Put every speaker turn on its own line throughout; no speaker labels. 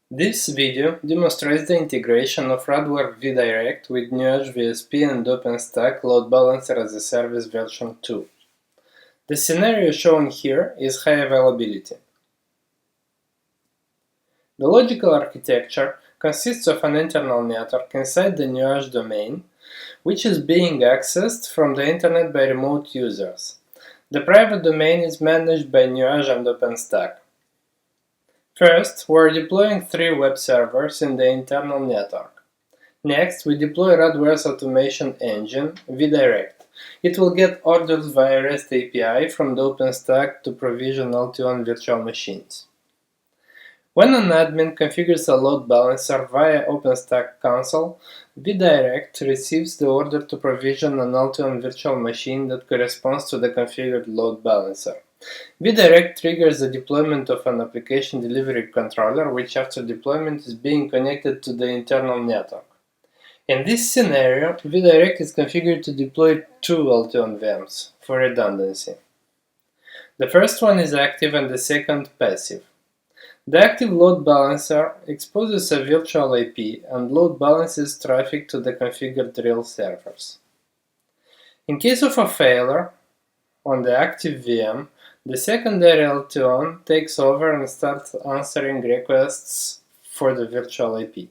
This video demonstrates the integration of Radware vDirect with Nuage VSP and OpenStack Load Balancer as a Service version 2. The scenario shown here is high availability. The logical architecture consists of an internal network inside the Nuage domain, which is being accessed from the internet by remote users. The private domain is managed by Nuage and OpenStack. First, we are deploying 3 web servers in the internal network. Next, we deploy Radware's automation engine, vDirect. It will get orders via REST API from the OpenStack to provision Alteon virtual machines. When an admin configures a load balancer via OpenStack console, vDirect receives the order to provision an Alteon virtual machine that corresponds to the configured load balancer. vDirect triggers the deployment of an application delivery controller, which after deployment is being connected to the internal network. In this scenario, vDirect is configured to deploy 2 Alteon VMs for redundancy. The first one is active and the second passive. The active load balancer exposes a virtual IP and load balances traffic to the configured real servers. In case of a failure on the active VM, the secondary Alteon takes over and starts answering requests for the virtual IP.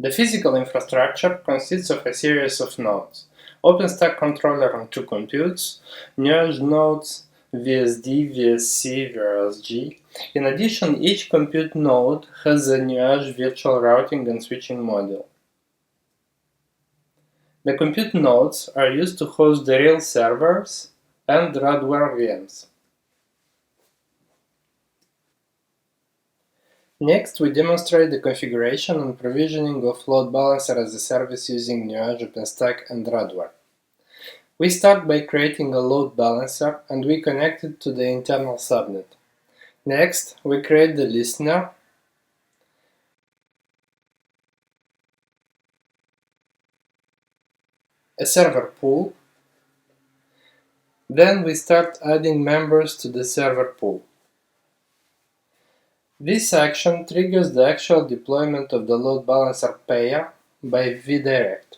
The physical infrastructure consists of a series of nodes: OpenStack controller on 2 computes, Nuage nodes, VSD, VSC, VSG. In addition, each compute node has a Nuage virtual routing and switching module. The compute nodes are used to host the real servers and Radware VMs. Next, we demonstrate the configuration and provisioning of load balancer as a service using Nuage, OpenStack, and Radware. We start by creating a load balancer and we connect it to the internal subnet. Next, we create the listener, a server pool, then we start adding members to the server pool. This action triggers the actual deployment of the load balancer pair by vDirect.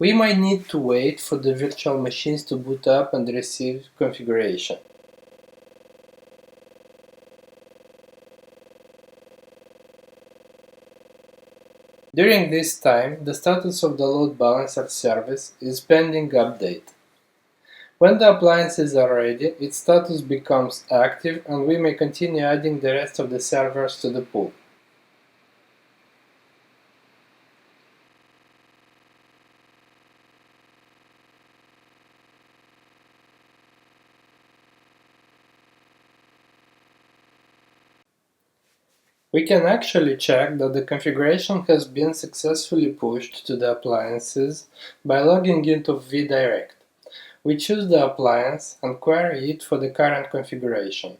We might need to wait for the virtual machines to boot up and receive configuration. During this time, the status of the load balancer service is pending update. When the appliances are ready, its status becomes active and we may continue adding the rest of the servers to the pool. We can actually check that the configuration has been successfully pushed to the appliances by logging into vDirect. We choose the appliance and query it for the current configuration.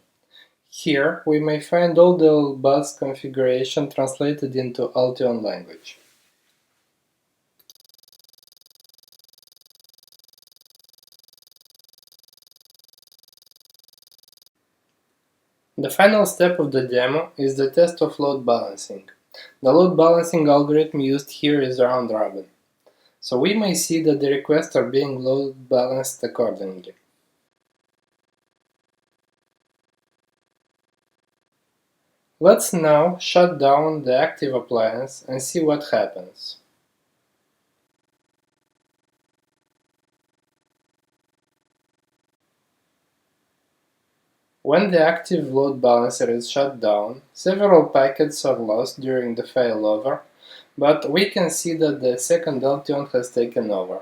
Here, we may find all the LBaaS configuration translated into Alteon language. The final step of the demo is the test of load balancing. The load balancing algorithm used here is round robin, so we may see that the requests are being load balanced accordingly. Let's now shut down the active appliance and see what happens. When the active load balancer is shut down, several packets are lost during the failover, but we can see that the second Alteon has taken over.